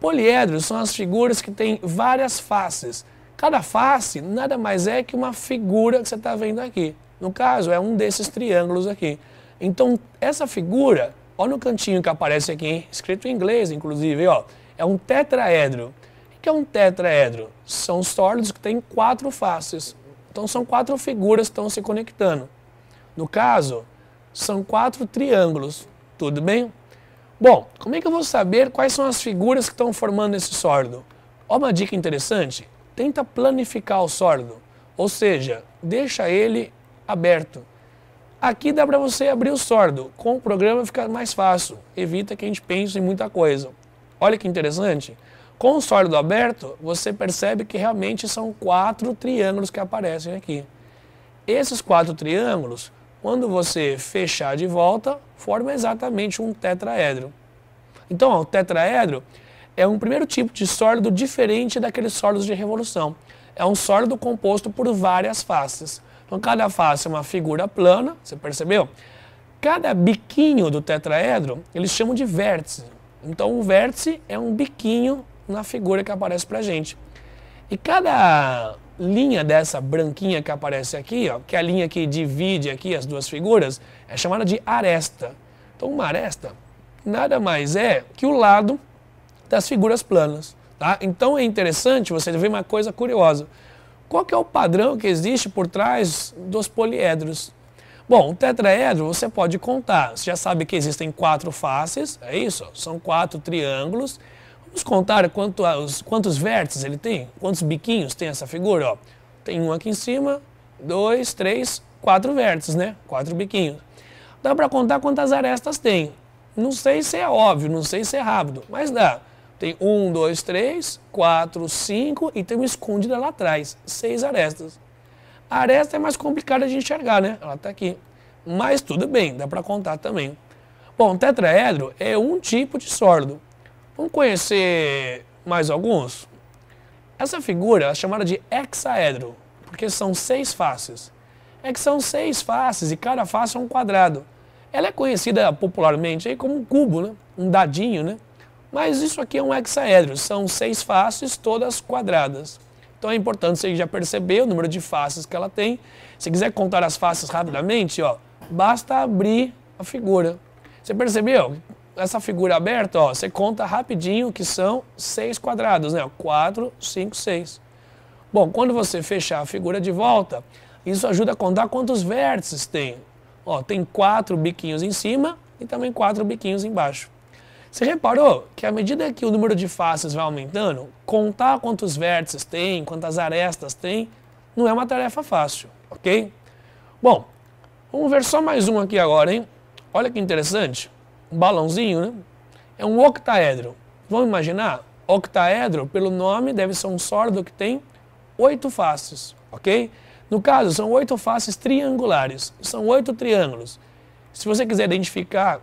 Poliedros são as figuras que têm várias faces. Cada face nada mais é que uma figura que você está vendo aqui. No caso, é um desses triângulos aqui. Então, essa figura, olha no cantinho que aparece aqui, hein? Escrito em inglês, inclusive, ó, é um tetraedro. O que é um tetraedro? São sólidos que têm 4 faces. Então, são 4 figuras que estão se conectando. No caso, são 4 triângulos. Tudo bem? Bom, como é que eu vou saber quais são as figuras que estão formando esse sólido? Ó, uma dica interessante. Tenta planificar o sólido. Ou seja, deixa ele aberto. Aqui dá para você abrir o sólido. Com o programa fica mais fácil. Evita que a gente pense em muita coisa. Olha que interessante. Com o sólido aberto, você percebe que realmente são 4 triângulos que aparecem aqui. Esses 4 triângulos, quando você fechar de volta, formam exatamente um tetraedro. Então, o tetraedro é um primeiro tipo de sólido diferente daqueles sólidos de revolução. É um sólido composto por várias faces. Então, cada face é uma figura plana, você percebeu? Cada biquinho do tetraedro, eles chamam de vértice. Então, um vértice é um biquinho na figura que aparece pra gente. E cada linha dessa branquinha que aparece aqui, ó, que é a linha que divide aqui as duas figuras, é chamada de aresta. Então, uma aresta nada mais é que o lado das figuras planas. Tá? Então, é interessante você ver uma coisa curiosa. Qual que é o padrão que existe por trás dos poliedros? Bom, o tetraedro você pode contar. Você já sabe que existem 4 faces, é isso? São 4 triângulos. Vamos contar quantos vértices ele tem? Quantos biquinhos tem essa figura? Ó, tem um aqui em cima, 2, 3, 4 vértices, né? 4 biquinhos. Dá para contar quantas arestas tem. Não sei se é óbvio, não sei se é rápido, mas dá. Tem 1, 2, 3, 4, 5 e tem uma escondida lá atrás, 6 arestas. A aresta é mais complicada de enxergar, né? Ela está aqui. Mas tudo bem, dá para contar também. Bom, tetraedro é um tipo de sólido. Vamos conhecer mais alguns? Essa figura é chamada de hexaedro, porque são 6 faces. É que são 6 faces e cada face é um quadrado. Ela é conhecida popularmente aí como um cubo, né? Um dadinho, né? Mas isso aqui é um hexaedro, são 6 faces todas quadradas. Então é importante, você já percebeu o número de faces que ela tem. Se quiser contar as faces rapidamente, ó, basta abrir a figura. Você percebeu? Essa figura aberta, ó, você conta rapidinho que são 6 quadrados, né? 4, 5, 6. Bom, quando você fechar a figura de volta, isso ajuda a contar quantos vértices tem. Ó, tem 4 biquinhos em cima e também 4 biquinhos embaixo. Você reparou que à medida que o número de faces vai aumentando, contar quantos vértices tem, quantas arestas tem, não é uma tarefa fácil, ok? Bom, vamos ver só mais um aqui agora, hein? Olha que interessante. Um balãozinho, né? É um octaedro. Vamos imaginar? Octaedro, pelo nome, deve ser um sólido que tem 8 faces, ok? No caso, são 8 faces triangulares. São 8 triângulos. Se você quiser identificar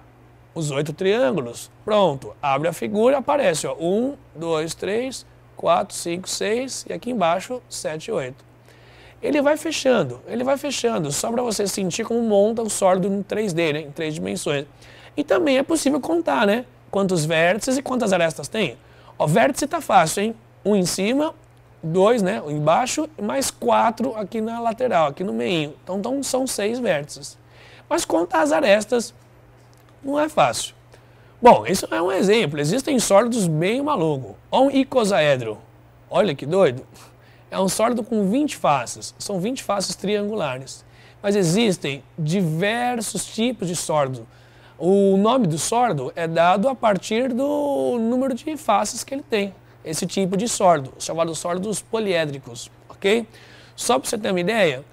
os 8 triângulos, pronto. Abre a figura, aparece, ó, 1, 2, 3, 4, 5, 6 e aqui embaixo 7, 8. Ele vai fechando, só para você sentir como monta o sólido em 3D, né? Em 3 dimensões. E também é possível contar, né? Quantos vértices e quantas arestas tem. Ó, vértice tá fácil, hein? Um em cima, 2, né? Um embaixo, e mais 4 aqui na lateral, aqui no meio. Então são 6 vértices. Mas contar as arestas não é fácil. Bom, isso é um exemplo. Existem sólidos bem malucos. Ó, um icosaedro. Olha que doido. É um sólido com 20 faces. São 20 faces triangulares. Mas existem diversos tipos de sólido. O nome do sólido é dado a partir do número de faces que ele tem. Esse tipo de sólido, chamado sólidos poliédricos, ok? Só para você ter uma ideia,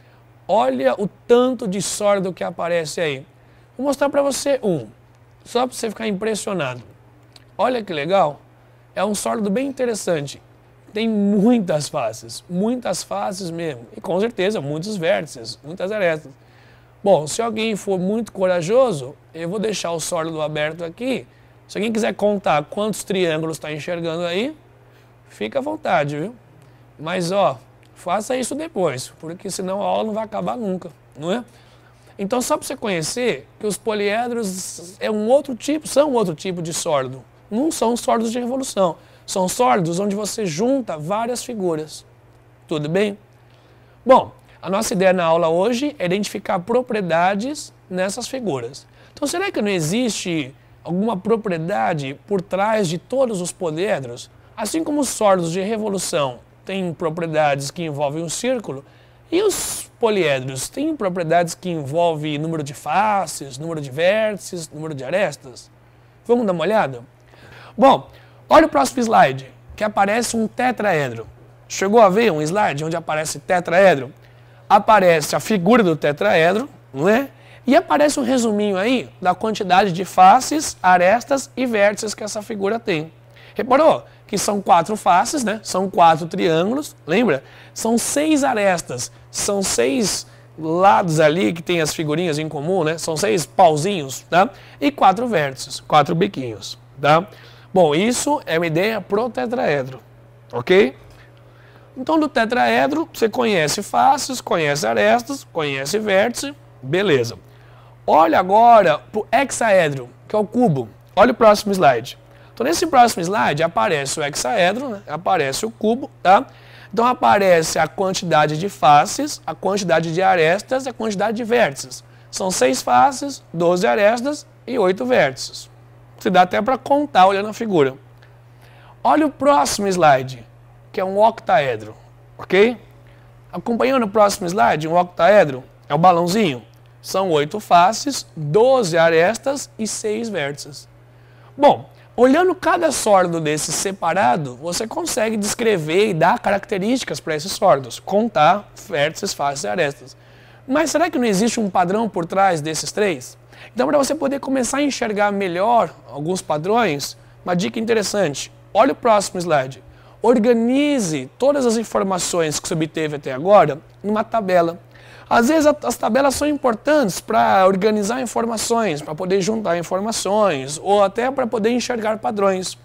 olha o tanto de sólido que aparece aí. Vou mostrar para você um, só para você ficar impressionado. Olha que legal, é um sólido bem interessante. Tem muitas faces mesmo. E com certeza muitos vértices, muitas arestas. Bom, se alguém for muito corajoso, eu vou deixar o sólido aberto aqui. Se alguém quiser contar quantos triângulos está enxergando aí, fica à vontade, viu? Mas ó, Faça isso depois, porque senão a aula não vai acabar nunca, não é? Então, só para você conhecer que os poliedros são outro tipo de sólido. Não são sólidos de revolução. São sólidos onde você junta várias figuras. Tudo bem? Bom, a nossa ideia na aula hoje é identificar propriedades nessas figuras. Então, será que não existe alguma propriedade por trás de todos os poliedros? Assim como os sólidos de revolução têm propriedades que envolvem um círculo, e os poliedros têm propriedades que envolvem número de faces, número de vértices, número de arestas? Vamos dar uma olhada? Bom, olha o próximo slide, que aparece um tetraedro. Chegou a ver um slide onde aparece tetraedro? Aparece a figura do tetraedro, não é? E aparece um resuminho aí da quantidade de faces, arestas e vértices que essa figura tem. Reparou que são 4 faces, né? São 4 triângulos, lembra? São 6 arestas, são 6 lados ali que tem as figurinhas em comum, né? São 6 pauzinhos, tá? E 4 vértices, 4 biquinhos, tá? Bom, isso é uma ideia pro tetraedro, ok? Então, do tetraedro, você conhece faces, conhece arestas, conhece vértice, beleza. Olha agora para o hexaedro, que é o cubo. Olha o próximo slide. Então, nesse próximo slide, aparece o hexaedro, né? Aparece o cubo, tá? Então, aparece a quantidade de faces, a quantidade de arestas e a quantidade de vértices. São 6 faces, 12 arestas e 8 vértices. Se dá até para contar olhando a figura. Olha o próximo slide, que é um octaedro, ok? Acompanhando o próximo slide, um octaedro é o balãozinho. São 8 faces, 12 arestas e 6 vértices. Bom, olhando cada sólido desse separado, você consegue descrever e dar características para esses sólidos, contar vértices, faces e arestas. Mas será que não existe um padrão por trás desses 3? Então, para você poder começar a enxergar melhor alguns padrões, uma dica interessante. Olha o próximo slide. Organize todas as informações que você obteve até agora numa tabela. Às vezes as tabelas são importantes para organizar informações, para poder juntar informações ou até para poder enxergar padrões.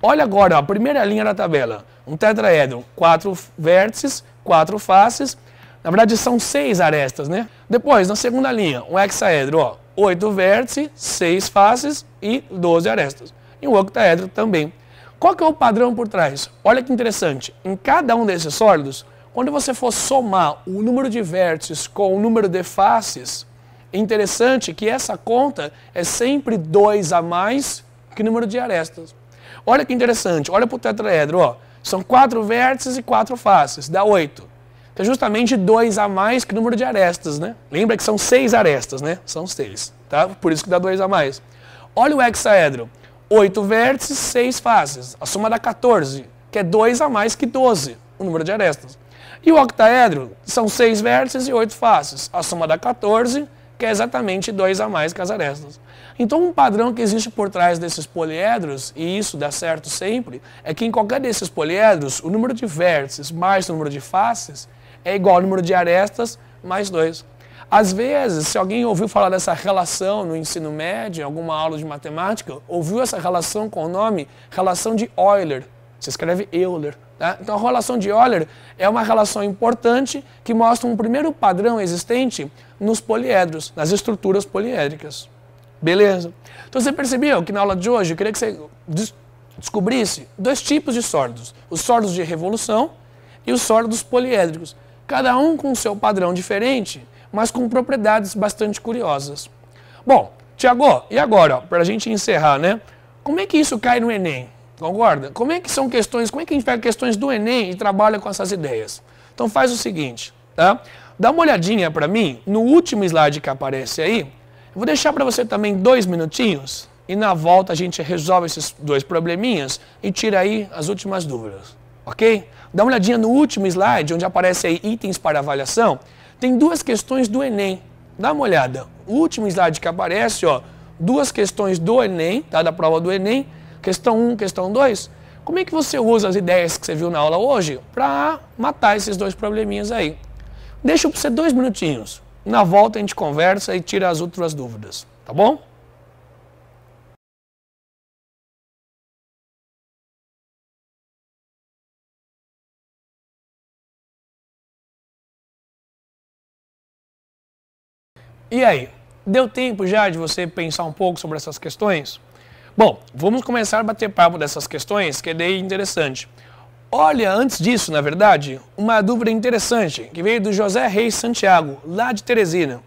Olha agora, ó, a primeira linha da tabela. Um tetraedro, 4 vértices, 4 faces. Na verdade são 6 arestas, né? Depois, na segunda linha, um hexaedro, ó, 8 vértices, 6 faces e 12 arestas. E um octaedro também. Qual que é o padrão por trás? Olha que interessante. Em cada um desses sólidos, quando você for somar o número de vértices com o número de faces, é interessante que essa conta é sempre 2 a mais que o número de arestas. Olha que interessante. Olha para o tetraedro. Ó. São 4 vértices e 4 faces. Dá 8. Que é justamente 2 a mais que o número de arestas, né? Lembra que são 6 arestas, né? São 6, tá? Por isso que dá 2 a mais. Olha o hexaedro. 8 vértices, 6 faces. A soma dá 14, que é 2 a mais que 12, o número de arestas. E o octaedro são 6 vértices e 8 faces. A soma dá 14, que é exatamente 2 a mais que as arestas. Então, um padrão que existe por trás desses poliedros, e isso dá certo sempre, é que em qualquer desses poliedros, o número de vértices mais o número de faces é igual ao número de arestas mais 2. Às vezes, se alguém ouviu falar dessa relação no ensino médio, em alguma aula de matemática, ouviu essa relação com o nome relação de Euler. Se escreve Euler. Tá? Então, a relação de Euler é uma relação importante que mostra um primeiro padrão existente nos poliedros, nas estruturas poliédricas. Beleza? Então, você percebeu que na aula de hoje eu queria que você descobrisse 2 tipos de sólidos. Os sólidos de revolução e os sólidos poliédricos. Cada um com o seu padrão diferente, mas com propriedades bastante curiosas. Bom, Tiago, e agora, para a gente encerrar, né? Como é que isso cai no Enem? Concorda? Como é que são questões, como é que a gente pega questões do Enem e trabalha com essas ideias? Então faz o seguinte, tá? Dá uma olhadinha para mim no último slide que aparece aí. Eu vou deixar para você também 2 minutinhos e na volta a gente resolve esses 2 probleminhas e tira aí as últimas dúvidas, ok? Dá uma olhadinha no último slide, onde aparece aí itens para avaliação. Tem 2 questões do Enem. Dá uma olhada. O último slide que aparece, ó, 2 questões do Enem, tá? Da prova do Enem. Questão 1, questão 2. Como é que você usa as ideias que você viu na aula hoje para matar esses 2 probleminhas aí? Deixa para você 2 minutinhos. Na volta a gente conversa e tira as outras dúvidas. Tá bom? E aí, deu tempo já de você pensar um pouco sobre essas questões? Bom, vamos começar a bater papo dessas questões, que é daí interessante. Olha, antes disso, na verdade, uma dúvida interessante, que veio do José Reis Santiago, lá de Teresina.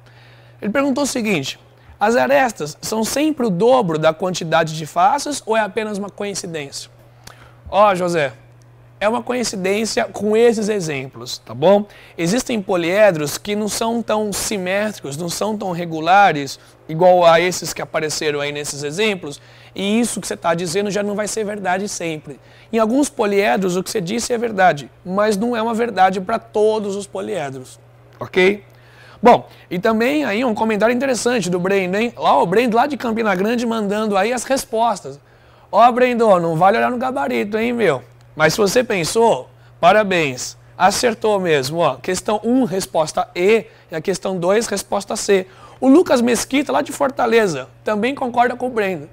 Ele perguntou o seguinte: as arestas são sempre o dobro da quantidade de faces ou é apenas uma coincidência? Ó, José, é uma coincidência com esses exemplos, tá bom? Existem poliedros que não são tão simétricos, não são tão regulares, igual a esses que apareceram aí nesses exemplos, e isso que você está dizendo já não vai ser verdade sempre. Em alguns poliedros, o que você disse é verdade, mas não é uma verdade para todos os poliedros, ok? Bom, e também aí um comentário interessante do Brendo, hein? Lá o Brendo lá de Campina Grande mandando aí as respostas. Ó, Brendo, não vale olhar no gabarito, hein, meu? Mas se você pensou, parabéns, acertou mesmo. Ó, questão 1, resposta E, e a questão 2, resposta C. O Lucas Mesquita, lá de Fortaleza, também concorda com o Brendo.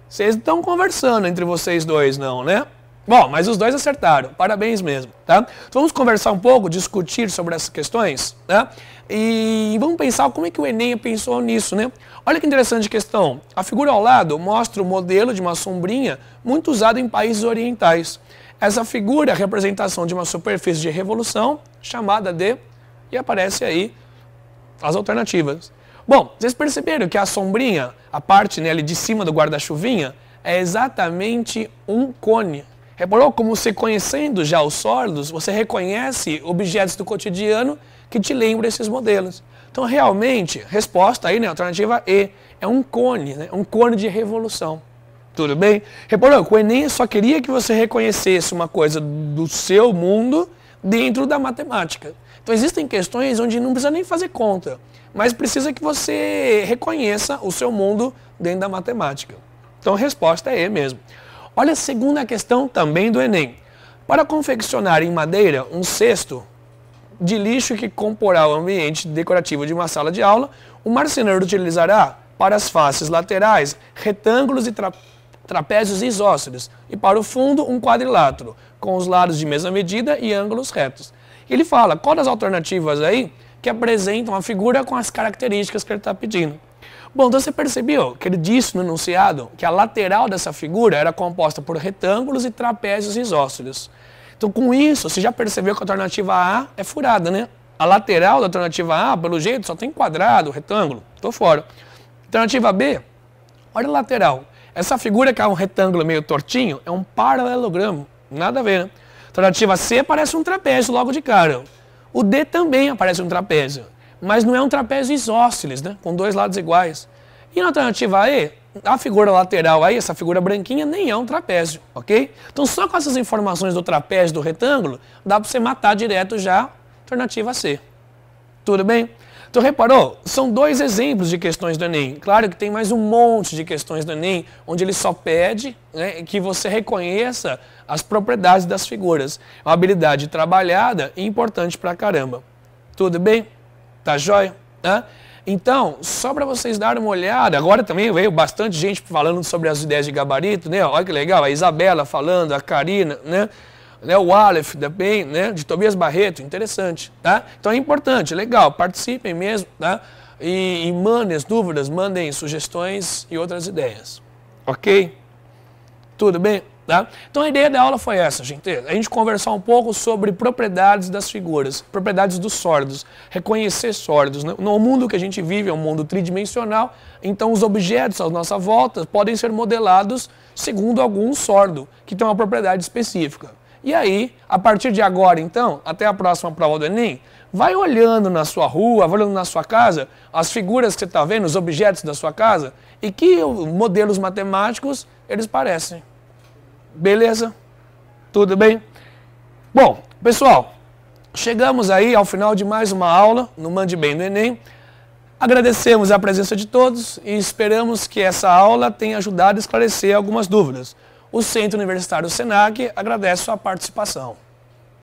Vocês estão conversando entre vocês dois, não, né? Bom, mas os dois acertaram, parabéns mesmo, tá? Então vamos conversar um pouco, discutir sobre essas questões, né? E vamos pensar como é que o Enem pensou nisso, né? Olha que interessante questão. A figura ao lado mostra o modelo de uma sombrinha muito usado em países orientais. Essa figura é a representação de uma superfície de revolução, chamada de... E aparece aí as alternativas. Bom, vocês perceberam que a sombrinha, a parte ali de cima do guarda-chuvinha, é exatamente um cone. Reparou como você, conhecendo já os sólidos, você reconhece objetos do cotidiano que te lembram esses modelos. Então, realmente, resposta aí, né, alternativa E, é um cone, né, um cone de revolução. Tudo bem? Reparou que o Enem só queria que você reconhecesse uma coisa do seu mundo dentro da matemática. Então existem questões onde não precisa nem fazer conta, mas precisa que você reconheça o seu mundo dentro da matemática. Então a resposta é E mesmo. Olha a segunda questão também do Enem. Para confeccionar em madeira um cesto de lixo que comporá o ambiente decorativo de uma sala de aula, o marceneiro utilizará para as faces laterais retângulos e trapézios isósceles, e para o fundo um quadrilátero, com os lados de mesma medida e ângulos retos. Ele fala qual das alternativas aí que apresentam a figura com as características que ele está pedindo. Bom, então você percebeu que ele disse no enunciado que a lateral dessa figura era composta por retângulos e trapézios isósceles. Então com isso, você já percebeu que a alternativa A é furada, né? A lateral da alternativa A, pelo jeito, só tem quadrado, retângulo. Estou fora. Alternativa B, olha a lateral. Essa figura que é um retângulo meio tortinho é um paralelogramo, nada a ver, né? Alternativa C parece um trapézio logo de cara. O D também aparece um trapézio, mas não é um trapézio isósceles, né? Com dois lados iguais. E na alternativa E, a figura lateral aí, essa figura branquinha, nem é um trapézio, ok? Então só com essas informações do trapézio do retângulo, dá para você matar direto já a alternativa C. Tudo bem? Então reparou? São dois exemplos de questões do Enem. Claro que tem mais um monte de questões do Enem, onde ele só pede, né, que você reconheça as propriedades das figuras. É uma habilidade trabalhada e importante pra caramba. Tudo bem? Tá jóia? Então, só para vocês darem uma olhada, agora também veio bastante gente falando sobre as ideias de gabarito, né? Olha que legal, a Isabela falando, a Karina, né? O Aleph também, né? De Tobias Barreto, interessante, tá? Então é importante, legal, participem mesmo, tá? E mandem as dúvidas, mandem sugestões e outras ideias, ok? Tudo bem? Tá? Então a ideia da aula foi essa, gente. A gente conversar um pouco sobre propriedades das figuras, propriedades dos sólidos, reconhecer sólidos, né? No mundo que a gente vive é um mundo tridimensional, então os objetos à nossa volta podem ser modelados segundo algum sólido, que tem uma propriedade específica. E aí, a partir de agora, então, até a próxima prova do Enem, vai olhando na sua rua, vai olhando na sua casa, as figuras que você está vendo, os objetos da sua casa, e que modelos matemáticos eles parecem. Beleza? Tudo bem? Bom, pessoal, chegamos aí ao final de mais uma aula no Mande Bem no Enem. Agradecemos a presença de todos e esperamos que essa aula tenha ajudado a esclarecer algumas dúvidas. O Centro Universitário Senac agradece a sua participação.